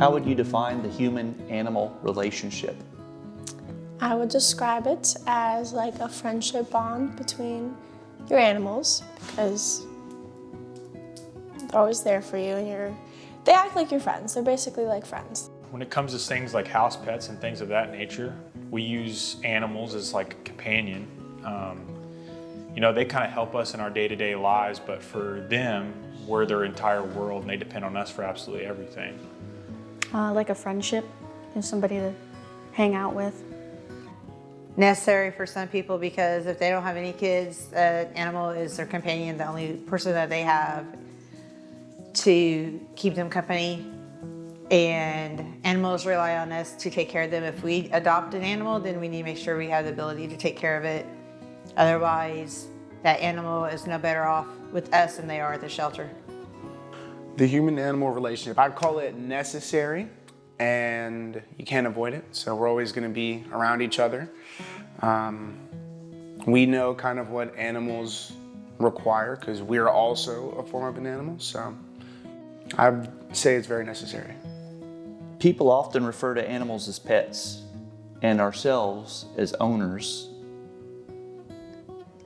How would you define the human-animal relationship? I would describe it as like a friendship bond between your animals, because they're always there for you and they act like your friends. They're basically like friends. When it comes to things like house pets and things of that nature, we use animals as like a companion. You know, they kind of help us in our day-to-day lives, but for them, we're their entire world and they depend on us for absolutely everything. Like a friendship, somebody to hang out with. Necessary for some people, because if they don't have any kids, an animal is their companion, the only person that they have to keep them company. And animals rely on us to take care of them. If we adopt an animal, then we need to make sure we have the ability to take care of it. Otherwise, that animal is no better off with us than they are at the shelter. The human-animal relationship, I'd call it necessary, and you can't avoid it. So we're always going to be around each other. We know kind of what animals require because we're also a form of an animal. So I'd say it's very necessary. People often refer to animals as pets and ourselves as owners.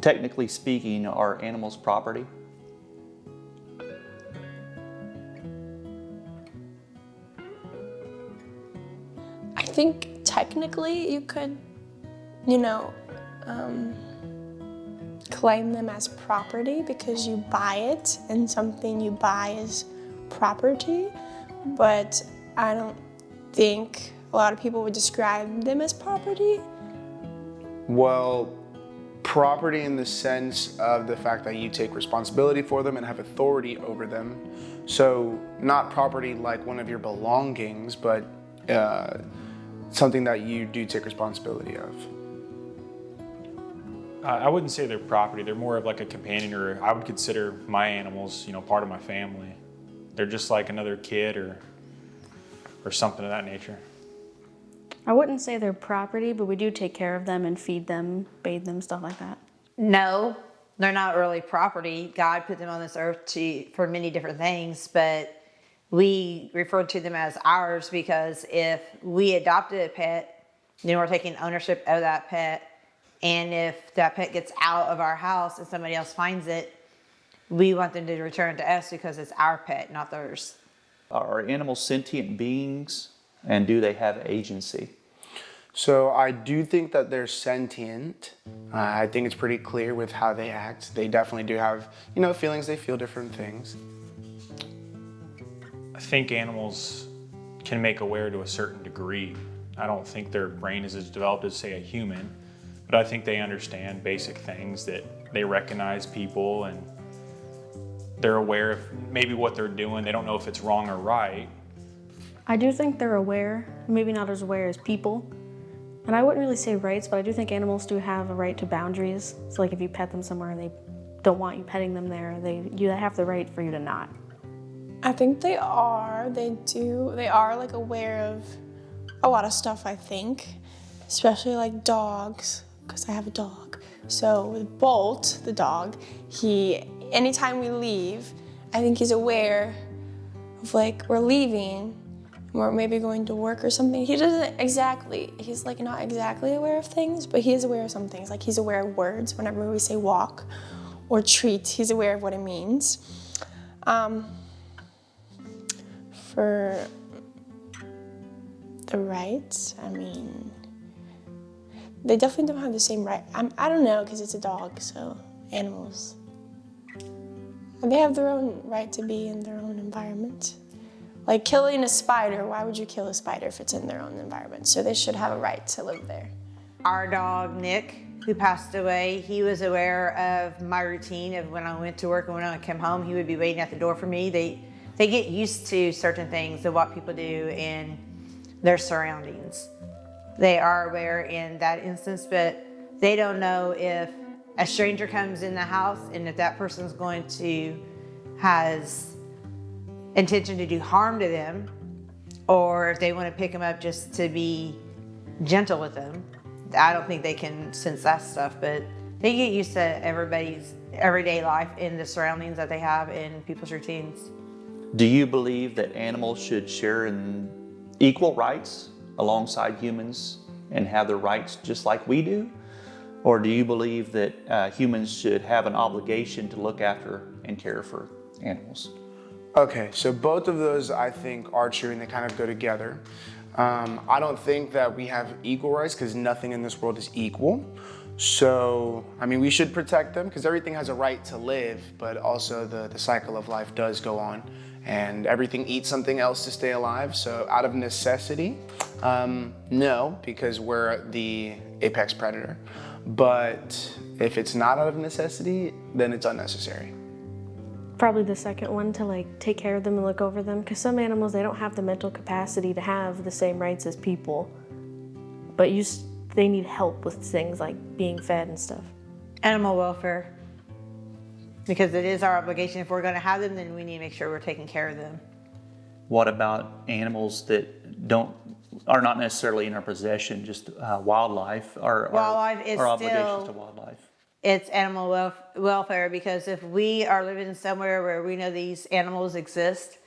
Technically speaking, are animals property? I think technically you could, claim them as property because you buy it and something you buy is property, but I don't think a lot of people would describe them as property. Well, property in the sense of the fact that you take responsibility for them and have authority over them. So not property like one of your belongings, but something that you do take responsibility of. I wouldn't say they're property. They're more of like a companion, or I would consider my animals, part of my family. They're just like another kid or something of that nature. I wouldn't say they're property, but we do take care of them and feed them, bathe them, stuff like that. No, they're not really property. God put them on this earth for many different things, but we refer to them as ours because if we adopted a pet, then we're taking ownership of that pet. And if that pet gets out of our house and somebody else finds it, we want them to return to us because it's our pet, not theirs. Are animals sentient beings, and do they have agency? So I do think that they're sentient. I think it's pretty clear with how they act. They definitely do have, feelings. They feel different things. I think animals can make aware to a certain degree. I don't think their brain is as developed as, say, a human, but I think they understand basic things, that they recognize people and they're aware of maybe what they're doing. They don't know if it's wrong or right. I do think they're aware, maybe not as aware as people. And I wouldn't really say rights, but I do think animals do have a right to boundaries. So like if you pet them somewhere and they don't want you petting them there, you have the right for you to not. I think they are. They do. They are like aware of a lot of stuff, I think, especially like dogs, because I have a dog. So with Bolt, the dog, anytime we leave, I think he's aware of like we're leaving, we're maybe going to work or something. He's like not exactly aware of things, but he is aware of some things. Like he's aware of words. Whenever we say walk or treat, he's aware of what it means. For the rights, they definitely don't have the same right. I don't know, because it's a dog, so animals. They have their own right to be in their own environment. Like killing a spider, why would you kill a spider if it's in their own environment? So they should have a right to live there. Our dog, Nick, who passed away, he was aware of my routine of when I went to work and when I came home, he would be waiting at the door for me. They get used to certain things of what people do in their surroundings. They are aware in that instance, but they don't know if a stranger comes in the house and if that person's has intention to do harm to them, or if they want to pick them up just to be gentle with them. I don't think they can sense that stuff, but they get used to everybody's everyday life in the surroundings that they have in people's routines. Do you believe that animals should share in equal rights alongside humans and have their rights just like we do? Or do you believe that humans should have an obligation to look after and care for animals? Okay, so both of those I think are true and they kind of go together. I don't think that we have equal rights because nothing in this world is equal. So, I mean, we should protect them because everything has a right to live, but also the cycle of life does go on and everything eats something else to stay alive. So out of necessity, no, because we're the apex predator. But if it's not out of necessity, then it's unnecessary. Probably the second one, to like take care of them and look over them, because some animals, they don't have the mental capacity to have the same rights as people, but they need help with things like being fed and stuff. Animal welfare. Because it is our obligation. If we're going to have them, then we need to make sure we're taking care of them. What about animals that are not necessarily in our possession, just wildlife? Wildlife is our obligations still- to wildlife. It's animal welfare, because if we are living somewhere where we know these animals exist,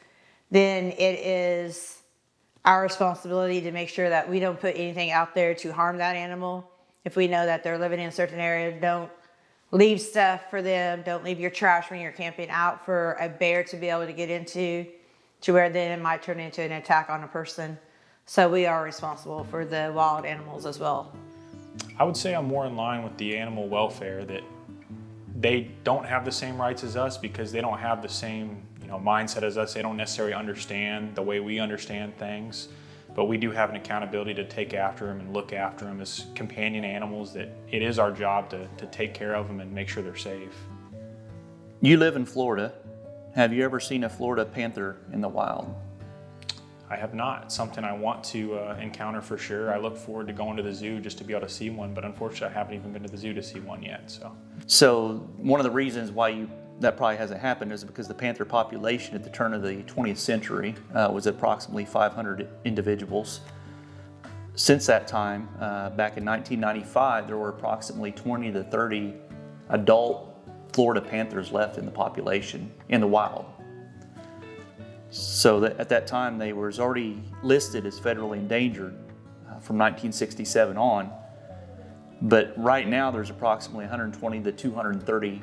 then it is our responsibility to make sure that we don't put anything out there to harm that animal. If we know that they're living in a certain area, don't leave stuff for them. Don't leave your trash when you're camping out for a bear to be able to get into, to where then it might turn into an attack on a person. So we are responsible for the wild animals as well. I would say I'm more in line with the animal welfare, that they don't have the same rights as us because they don't have the same mindset as us. They don't necessarily understand the way we understand things, but we do have an accountability to take after them and look after them as companion animals, that it is our job to take care of them and make sure they're safe. You live in Florida. Have you ever seen a Florida panther in the wild? I have not. It's something I want to encounter for sure. I look forward to going to the zoo just to be able to see one, but unfortunately I haven't even been to the zoo to see one yet. So one of the reasons why that probably hasn't happened is because the panther population at the turn of the 20th century was approximately 500 individuals. Since that time, back in 1995, there were approximately 20 to 30 adult Florida panthers left in the population in the wild. So at that time, they were already listed as federally endangered from 1967 on. But right now, there's approximately 120 to 230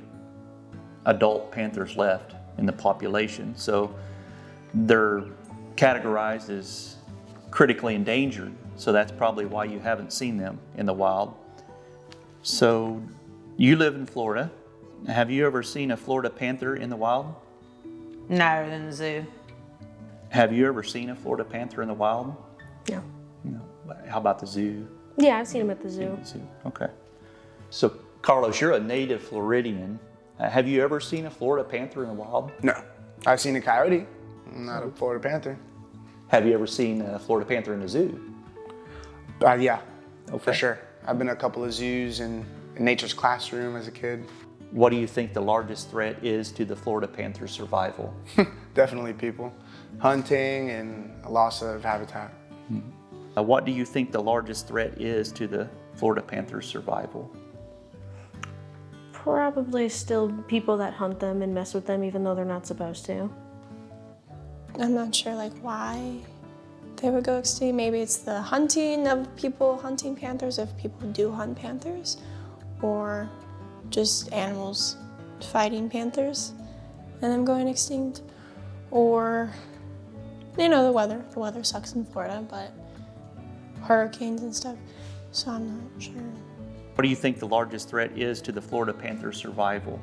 adult panthers left in the population. So they're categorized as critically endangered. So that's probably why you haven't seen them in the wild. So you live in Florida. Have you ever seen a Florida panther in the wild? No, other than the zoo. Have you ever seen a Florida panther in the wild? No. No. How about the zoo? Yeah, I've seen them at the zoo. Okay. So, Carlos, you're a native Floridian. Have you ever seen a Florida panther in the wild? No, I've seen a coyote, not a Florida panther. Have you ever seen a Florida panther in a zoo? Yeah, Okay. for sure. I've been to a couple of zoos and in nature's classroom as a kid. What do you think the largest threat is to the Florida panther's survival? Definitely people. Hunting and a loss of habitat. What do you think the largest threat is to the Florida panther's survival? Probably still people that hunt them and mess with them even though they're not supposed to. I'm not sure why they would go extinct. Maybe it's the hunting of people hunting panthers, if people do hunt panthers, or just animals fighting panthers and them going extinct, or the weather. The weather sucks in Florida, but hurricanes and stuff, so I'm not sure. What do you think the largest threat is to the Florida panther's survival?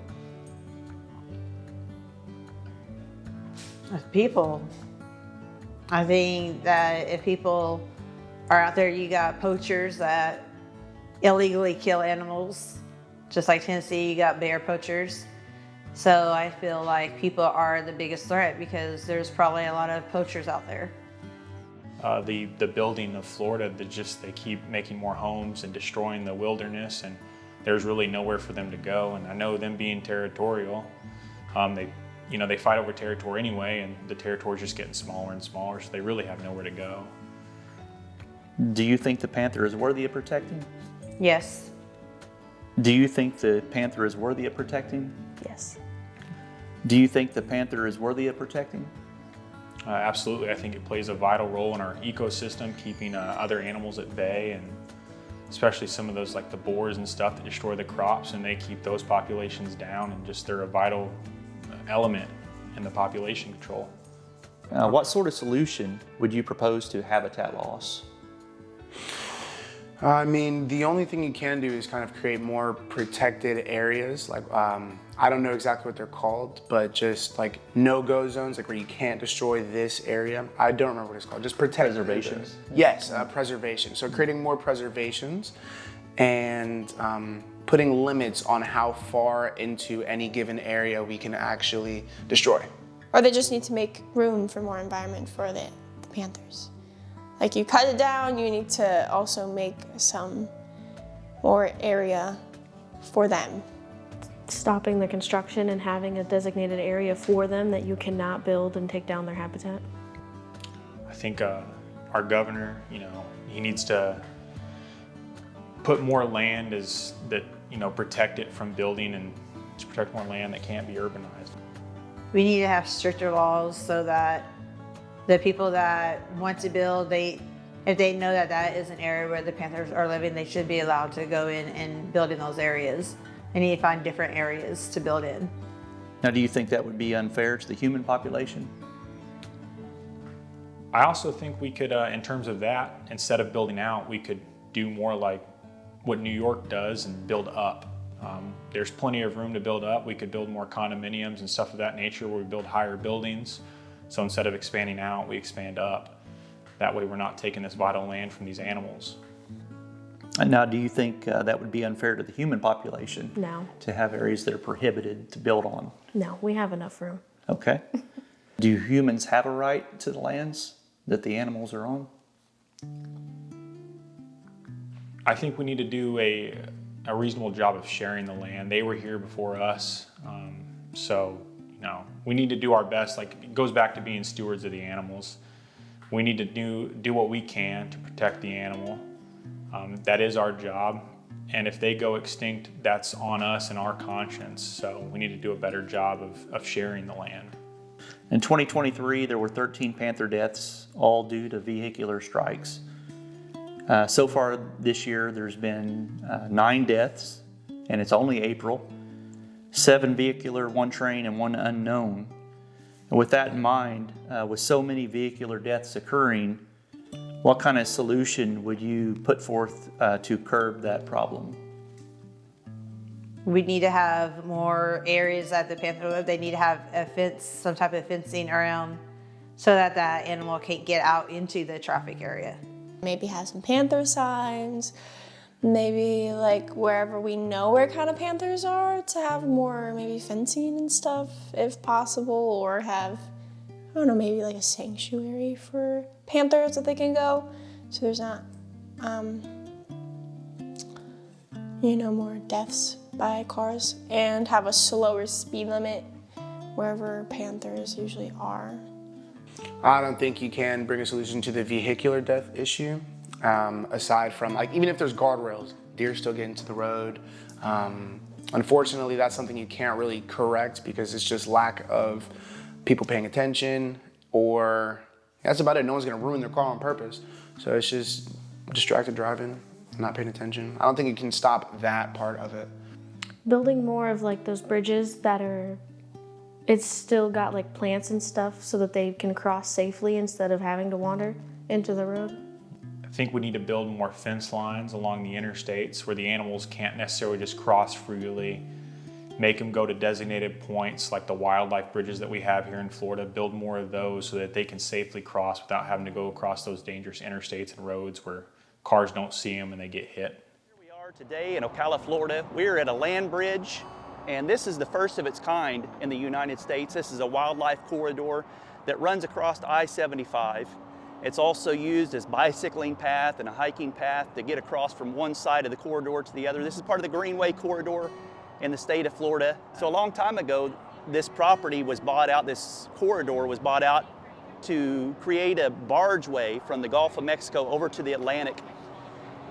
People. I think that if people are out there, you got poachers that illegally kill animals. Just like Tennessee, you got bear poachers. So I feel like people are the biggest threat because there's probably a lot of poachers out there. The building of Florida, they keep making more homes and destroying the wilderness, and there's really nowhere for them to go. And I know them being territorial, they fight over territory anyway, and the territory's just getting smaller and smaller, so they really have nowhere to go. Do you think the panther is worthy of protecting? Yes. Do you think the panther is worthy of protecting? Yes. Do you think the panther is worthy of protecting? Absolutely, I think it plays a vital role in our ecosystem, keeping other animals at bay, and especially some of those like the boars and stuff that destroy the crops, and they keep those populations down, and just they're a vital element in the population control. What sort of solution would you propose to habitat loss? I mean, the only thing you can do is kind of create more protected areas. Like, I don't know exactly what they're called, but just like no-go zones, like where you can't destroy this area. I don't remember what it's called. Just protect Preservations. Yes, preservation. So creating more preservations and putting limits on how far into any given area we can actually destroy. Or they just need to make room for more environment for the panthers. Like you cut it down, you need to also make some more area for them. Stopping the construction and having a designated area for them that you cannot build and take down their habitat. I think our governor, he needs to put more land protect it from building, and to protect more land that can't be urbanized. We need to have stricter laws so that the people that want to build, if they know that that is an area where the panthers are living, they should be allowed to go in and build in those areas. They need to find different areas to build in. Now, do you think that would be unfair to the human population? I also think we could, in terms of that, instead of building out, we could do more like what New York does and build up. There's plenty of room to build up. We could build more condominiums and stuff of that nature where we build higher buildings. So instead of expanding out, we expand up. That way we're not taking this vital land from these animals. And now, do you think that would be unfair to the human population? No. To have areas that are prohibited to build on? No, we have enough room. Okay. Do humans have a right to the lands that the animals are on? I think we need to do a reasonable job of sharing the land. They were here before us, so we need to do our best. Like, it goes back to being stewards of the animals. We need to do what we can to protect the animal. That is our job, and if they go extinct, that's on us and our conscience. So we need to do a better job of sharing the land. In 2023, there were 13 panther deaths, all due to vehicular strikes. So far this year, there's been 9 deaths, and it's only April. 7 vehicular, 1 train, and 1 unknown. And with that in mind, with so many vehicular deaths occurring, what kind of solution would you put forth to curb that problem? We need to have more areas that the panther live. They need to have a fence, some type of fencing around, so that that animal can't get out into the traffic area. Maybe have some panther signs, maybe like wherever we know where kind of panthers are, to have more maybe fencing and stuff if possible, or have, I don't know, maybe like a sanctuary for panthers that they can go, so there's not, more deaths by cars, and have a slower speed limit wherever panthers usually are. I don't think you can bring a solution to the vehicular death issue, aside from, like, even if there's guardrails, deer still get into the road. Unfortunately, that's something you can't really correct because it's just lack of people paying attention, or that's about it. No one's gonna ruin their car on purpose. So it's just distracted driving, not paying attention. I don't think you can stop that part of it. Building more of like those bridges that are, it's still got like plants and stuff so that they can cross safely instead of having to wander into the road. I think we need to build more fence lines along the interstates where the animals can't necessarily just cross freely. Make them go to designated points like the wildlife bridges that we have here in Florida. Build more of those so that they can safely cross without having to go across those dangerous interstates and roads where cars don't see them and they get hit. Here we are today in Ocala, Florida. We're at a land bridge, and this is the first of its kind in the United States. This is a wildlife corridor that runs across I-75. It's also used as bicycling path and a hiking path to get across from one side of the corridor to the other. This is part of the Greenway Corridor in the state of Florida. So a long time ago, this property was bought out, this corridor was bought out to create a bargeway from the Gulf of Mexico over to the Atlantic.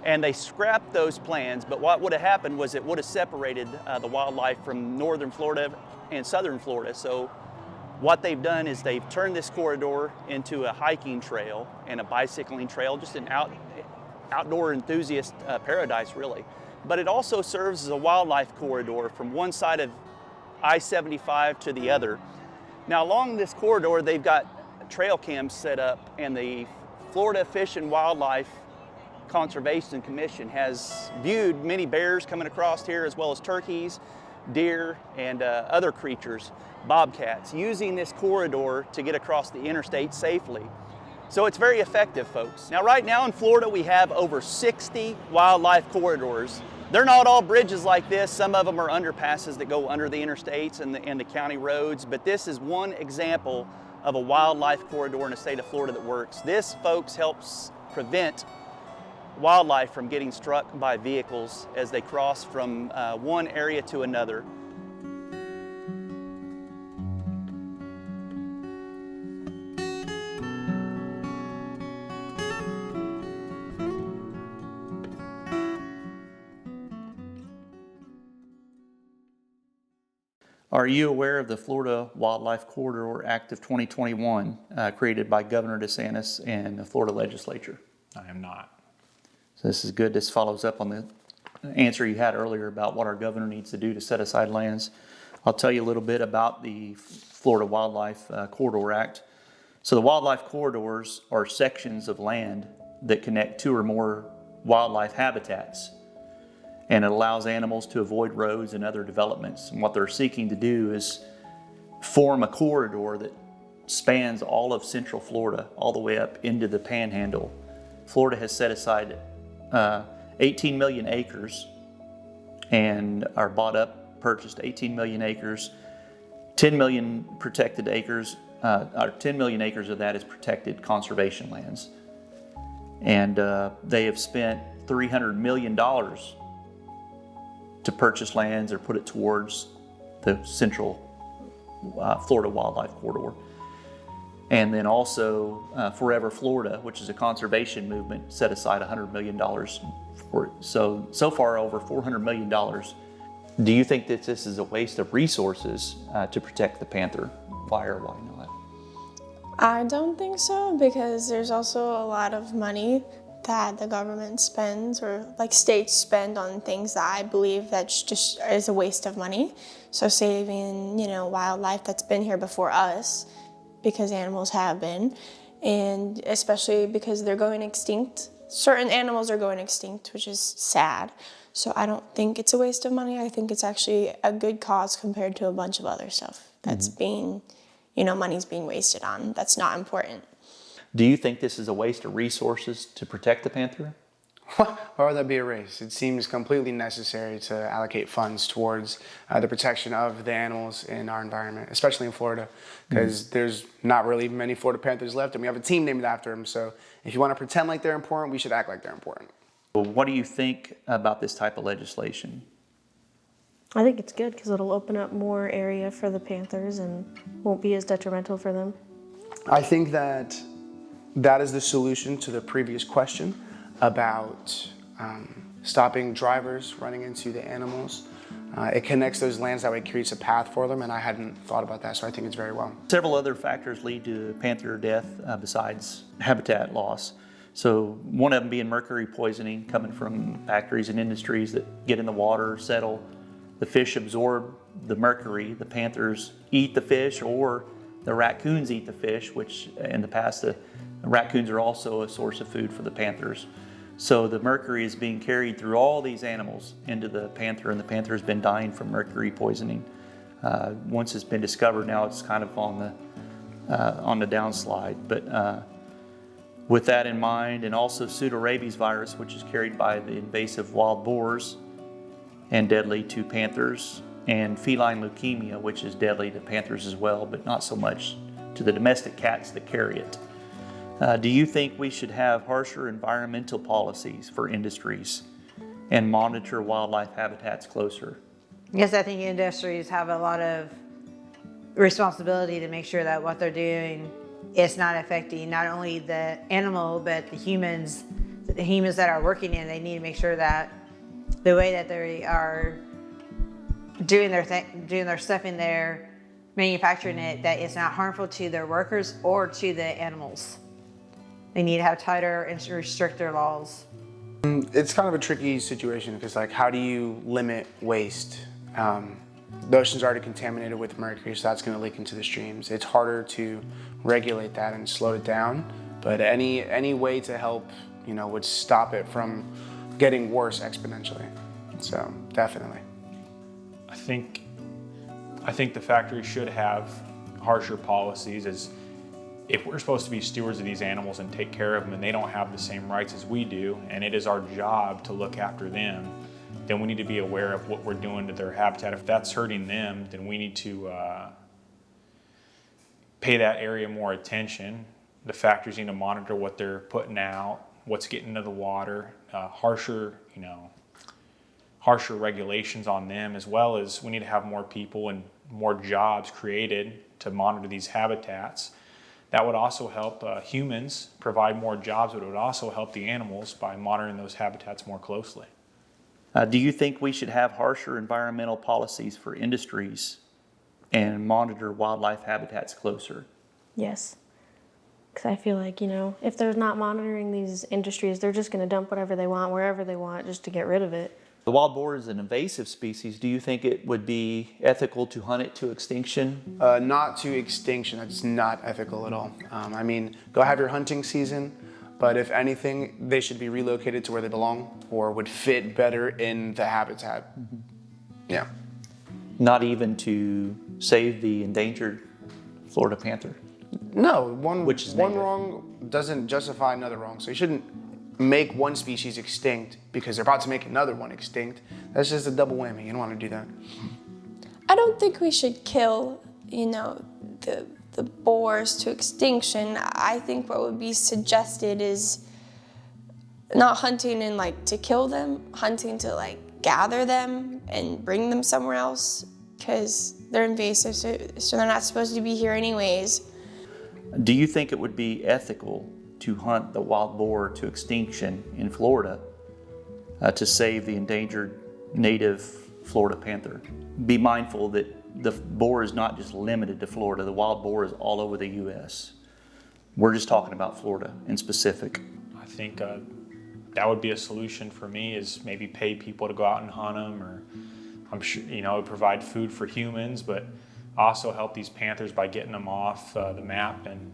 And they scrapped those plans, but what would have happened was it would have separated the wildlife from northern Florida and southern Florida. So What they've done is they've turned this corridor into a hiking trail and a bicycling trail, just an outdoor enthusiast paradise, really. But it also serves as a wildlife corridor from one side of I-75 to the other. Now, along this corridor, they've got trail cams set up, and the Florida Fish and Wildlife Conservation Commission has viewed many bears coming across here, as well as turkeys, deer, and other creatures, bobcats, using this corridor to get across the interstate safely. So it's very effective, folks. Now, right now in Florida, we have over 60 wildlife corridors. They're not all bridges like this. Some of them are underpasses that go under the interstates and the county roads, but this is one example of a wildlife corridor in the state of Florida that works. This, folks, helps prevent wildlife from getting struck by vehicles as they cross from one area to another. Are you aware of the Florida Wildlife Corridor Act of 2021 created by Governor DeSantis and the Florida legislature? I am not. So this is good. This follows up on the answer you had earlier about what our governor needs to do to set aside lands. I'll tell you a little bit about the Florida Wildlife Corridor Act. So the wildlife corridors are sections of land that connect two or more wildlife habitats, and it allows animals to avoid roads and other developments. And what they're seeking to do is form a corridor that spans all of Central Florida, all the way up into the Panhandle. Florida has set aside 18 million acres and purchased 18 million acres. 10 million protected acres, 10 million acres of that is protected conservation lands. And they have spent $300 million to purchase lands or put it towards the Central Florida Wildlife Corridor. And then also Forever Florida, which is a conservation movement, set aside $100 million for it. So far over $400 million. Do you think that this is a waste of resources to protect the panther? Why or why not? I don't think so, because there's also a lot of money that the government spends, or like states spend, on things that I believe that just is a waste of money. So saving, wildlife that's been here before us, because animals have been, and especially because they're going extinct. Certain animals are going extinct, which is sad. So I don't think it's a waste of money. I think it's actually a good cause compared to a bunch of other stuff that's being, money's being wasted on. That's not important. Do you think this is a waste of resources to protect the panther? Why would that be a race? It seems completely necessary to allocate funds towards the protection of the animals in our environment, especially in Florida, because there's not really many Florida Panthers left, and we have a team named after them. So if you want to pretend like they're important, we should act like they're important. Well, what do you think about this type of legislation? I think it's good because it'll open up more area for the panthers and won't be as detrimental for them. I think that is the solution to the previous question about stopping drivers running into the animals. It connects those lands, that way it creates a path for them, and I hadn't thought about that, so I think it's very well. Several other factors lead to panther death besides habitat loss. So one of them being mercury poisoning coming from factories and industries that get in the water, settle. The fish absorb the mercury, the panthers eat the fish, or the raccoons eat the fish, which in the past the raccoons are also a source of food for the panthers. So the mercury is being carried through all these animals into the panther, and the panther has been dying from mercury poisoning. Once it's been discovered, now it's kind of on the downslide. But with that in mind, and also pseudorabies virus, which is carried by the invasive wild boars and deadly to panthers, and feline leukemia, which is deadly to panthers as well, but not so much to the domestic cats that carry it. Do you think we should have harsher environmental policies for industries and monitor wildlife habitats closer? Yes, I think industries have a lot of responsibility to make sure that what they're doing is not affecting not only the animal, but the humans that are working in. They need to make sure that the way that they are doing their stuff in there manufacturing it that is not harmful to their workers or to the animals. They need to have tighter and stricter laws. It's kind of a tricky situation because, like, how do you limit waste? The ocean's already contaminated with mercury, so that's going to leak into the streams. It's harder to regulate that and slow it down, but any way to help, would stop it from getting worse exponentially. So definitely. I think the factory should have harsher policies, as if we're supposed to be stewards of these animals and take care of them, and they don't have the same rights as we do, and it is our job to look after them, then we need to be aware of what we're doing to their habitat. If that's hurting them, then we need to pay that area more attention. The factories need to monitor what they're putting out, what's getting into the water, harsher regulations on them, as well as we need to have more people and more jobs created to monitor these habitats. That would also help humans provide more jobs, but it would also help the animals by monitoring those habitats more closely. Do you think we should have harsher environmental policies for industries and monitor wildlife habitats closer? Yes. Because I feel like, if they're not monitoring these industries, they're just going to dump whatever they want, wherever they want, just to get rid of it. The wild boar is an invasive species. Do you think it would be ethical to hunt it to extinction? Not to extinction. That's not ethical at all. Go have your hunting season, but if anything, they should be relocated to where they belong or would fit better in the habitat. Mm-hmm. Yeah. Not even to save the endangered Florida panther? No, one native. wrong doesn't justify another wrong. So you shouldn't make one species extinct because they're about to make another one extinct. That's just a double whammy. You don't want to do that. I don't think we should kill, the boars to extinction. I think what would be suggested is not hunting and to kill them, hunting to gather them and bring them somewhere else because they're invasive, so they're not supposed to be here anyways. Do you think it would be ethical to hunt the wild boar to extinction in Florida to save the endangered native Florida panther? Be mindful that the boar is not just limited to Florida. The wild boar is all over the U.S. We're just talking about Florida in specific. I think that would be a solution for me, is maybe pay people to go out and hunt them, or I'm sure, provide food for humans, but also help these panthers by getting them off the map and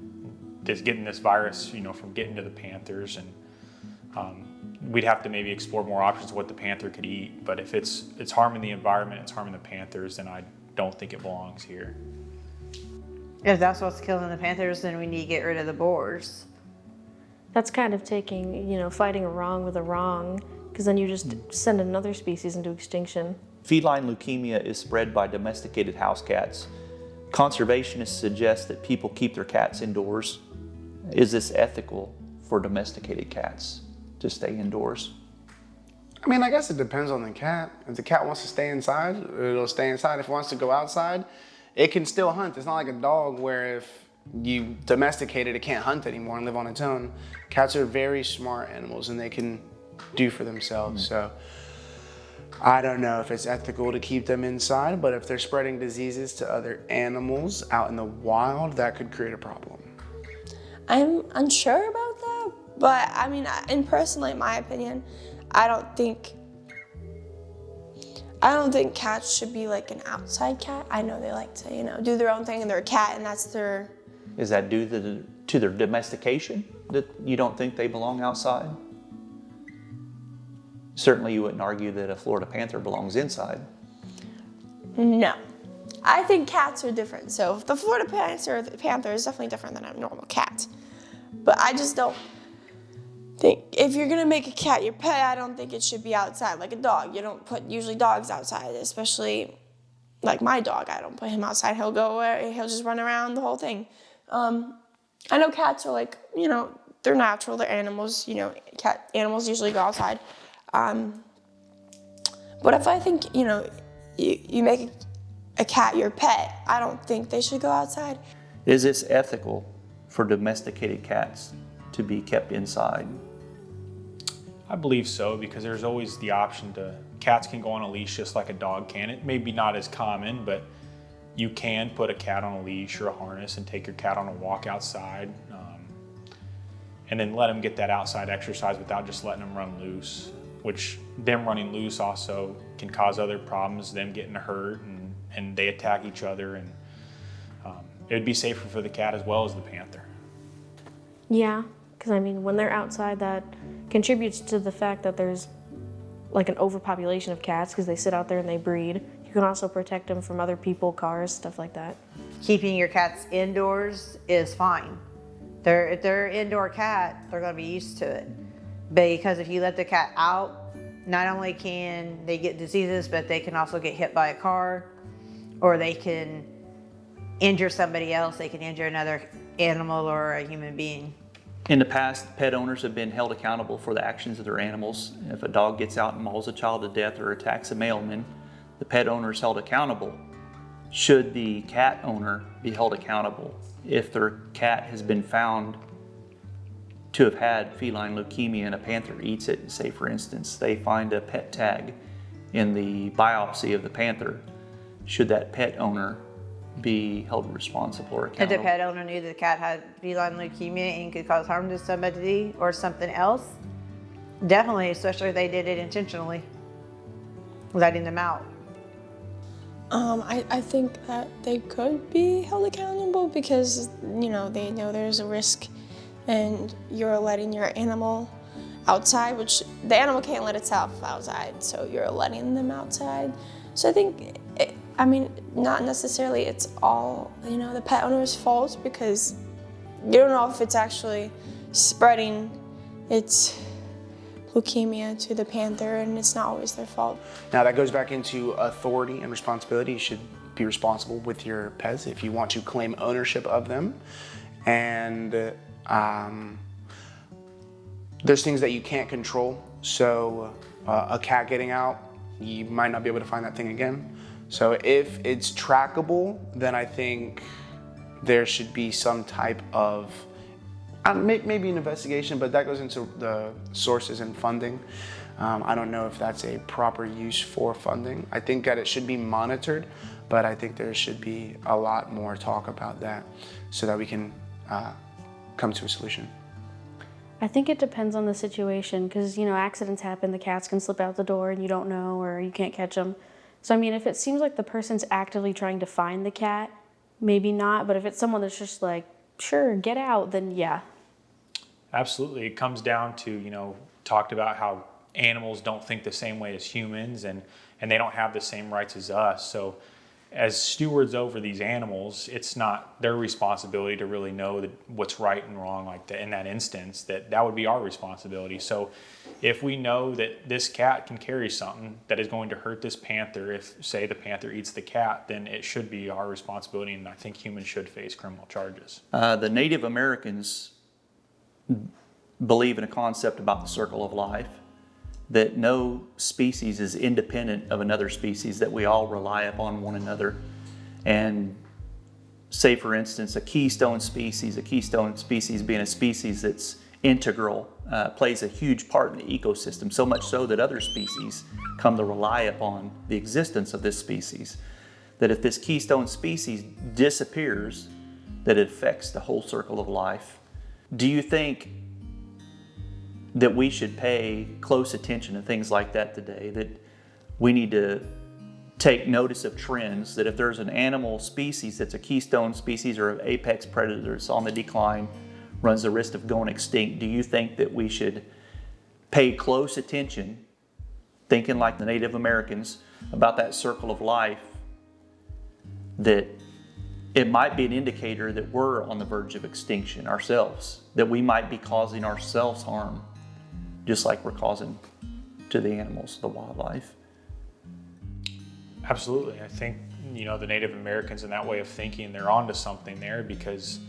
just getting this virus, from getting to the panthers. And we'd have to maybe explore more options of what the panther could eat. But if it's harming the environment, it's harming the panthers, then I don't think it belongs here. If that's what's killing the panthers, then we need to get rid of the boars. That's kind of taking, fighting a wrong with a wrong, because then you just send another species into extinction. Feline leukemia is spread by domesticated house cats. Conservationists suggest that people keep their cats indoors. Is this ethical for domesticated cats to stay indoors? I guess it depends on the cat. If the cat wants to stay inside, it'll stay inside. If it wants to go outside, it can still hunt. It's not like a dog where if you domesticate it, it can't hunt anymore and live on its own. Cats are very smart animals and they can do for themselves. So I don't know if it's ethical to keep them inside, but if they're spreading diseases to other animals out in the wild, that could create a problem. I'm unsure about that, but in personally, my opinion, I don't think cats should be like an outside cat. I know they like to, do their own thing and they're a cat and that's their... Is that due to their domestication that you don't think they belong outside? Certainly you wouldn't argue that a Florida panther belongs inside. No. I think cats are different. So the Florida panther is definitely different than a normal cat. But I just don't think, if you're gonna make a cat your pet, I don't think it should be outside like a dog. You don't put usually dogs outside, especially like my dog. I don't put him outside. He'll just run around the whole thing. I know cats are they're natural, they're animals, animals usually go outside. But if I think, you make a cat your pet, I don't think they should go outside. Is this ethical for domesticated cats to be kept inside? I believe so, because there's always the option cats can go on a leash just like a dog can. It may be not as common, but you can put a cat on a leash or a harness and take your cat on a walk outside, and then let them get that outside exercise without just letting them run loose, which them running loose also can cause other problems, them getting hurt, and they attack each other, and it would be safer for the cat as well as the panther. Yeah, because I mean, when they're outside, that contributes to the fact that there's like an overpopulation of cats because they sit out there and they breed. You can also protect them from other people, cars, stuff like that. Keeping your cats indoors is fine. If they're an indoor cat, they're going to be used to it. Because if you let the cat out, not only can they get diseases, but they can also get hit by a car, or they can injure somebody else. They can injure another animal or a human being. In the past, pet owners have been held accountable for the actions of their animals. If a dog gets out and mauls a child to death or attacks a mailman, the pet owner is held accountable. Should the cat owner be held accountable if their cat has been found to have had feline leukemia and a panther eats it? Say, for instance, they find a pet tag in the biopsy of the panther. Should that pet owner be held responsible or accountable? If the pet owner knew the cat had feline leukemia and could cause harm to somebody or something else, definitely, especially if they did it intentionally, letting them out. I think that they could be held accountable because, you know, they know there's a risk and you're letting your animal outside, which the animal can't let itself outside, so you're letting them outside. So I think, not necessarily it's all, the pet owner's fault, because you don't know if it's actually spreading its leukemia to the panther, and it's not always their fault. Now that goes back into authority and responsibility. You should be responsible with your pets if you want to claim ownership of them. And there's things that you can't control. So a cat getting out, you might not be able to find that thing again. So if it's trackable, then I think there should be some type of maybe an investigation, but that goes into the sources and funding. I don't know if that's a proper use for funding. I think that it should be monitored, but I think there should be a lot more talk about that so that we can come to a solution. I think it depends on the situation because, accidents happen. The cats can slip out the door and you don't know, or you can't catch them. So, if it seems like the person's actively trying to find the cat, maybe not. But if it's someone that's just like, sure, get out, then yeah. Absolutely. It comes down to, talked about how animals don't think the same way as humans and they don't have the same rights as us. So as stewards over these animals, it's not their responsibility to really know what's right and wrong like that. In that instance, that would be our responsibility. So if we know that this cat can carry something that is going to hurt this panther, if say the panther eats the cat, then it should be our responsibility, and I think humans should face criminal charges. The Native Americans believe in a concept about the circle of life, that no species is independent of another species, that we all rely upon one another. And say, for instance, a keystone species being a species that's integral, plays a huge part in the ecosystem, so much so that other species come to rely upon the existence of this species. That if this keystone species disappears, that it affects the whole circle of life. Do you think that we should pay close attention to things like that today, that we need to take notice of trends, that if there's an animal species that's a keystone species or an apex predator that's on the decline, runs the risk of going extinct, do you think that we should pay close attention, thinking like the Native Americans, about that circle of life, that it might be an indicator that we're on the verge of extinction ourselves, that we might be causing ourselves harm, just like we're causing to the animals, the wildlife? Absolutely. I think, the Native Americans in that way of thinking, they're onto something there, because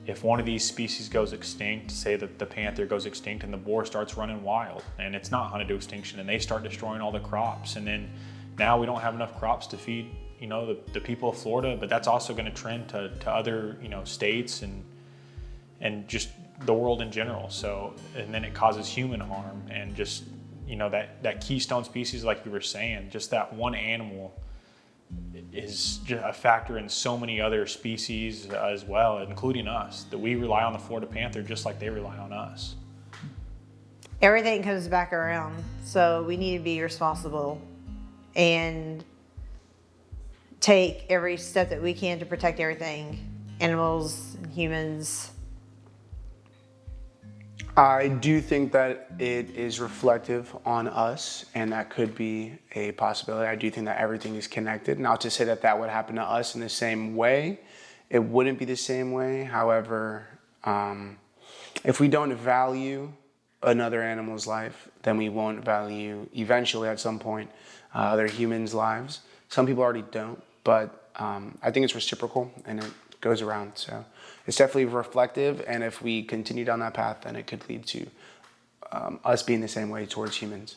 if one of these species goes extinct, say that the panther goes extinct and the boar starts running wild and it's not hunted to extinction and they start destroying all the crops, and then now we don't have enough crops to feed, the people of Florida, but that's also going to trend to other, states and just the world in general. So, and then it causes human harm, and just, that keystone species, like you were saying, just that one animal, is a factor in so many other species as well, including us, that we rely on the Florida panther just like they rely on us. Everything comes back around, so we need to be responsible and take every step that we can to protect everything, animals and humans. I do think that it is reflective on us, and that could be a possibility. I do think that everything is connected. Not to say that that would happen to us in the same way. It wouldn't be the same way. However, if we don't value another animal's life, then we won't value, eventually at some point, other humans' lives. Some people already don't, but I think it's reciprocal and it goes around. So it's definitely reflective, and if we continue down that path, then it could lead to us being the same way towards humans.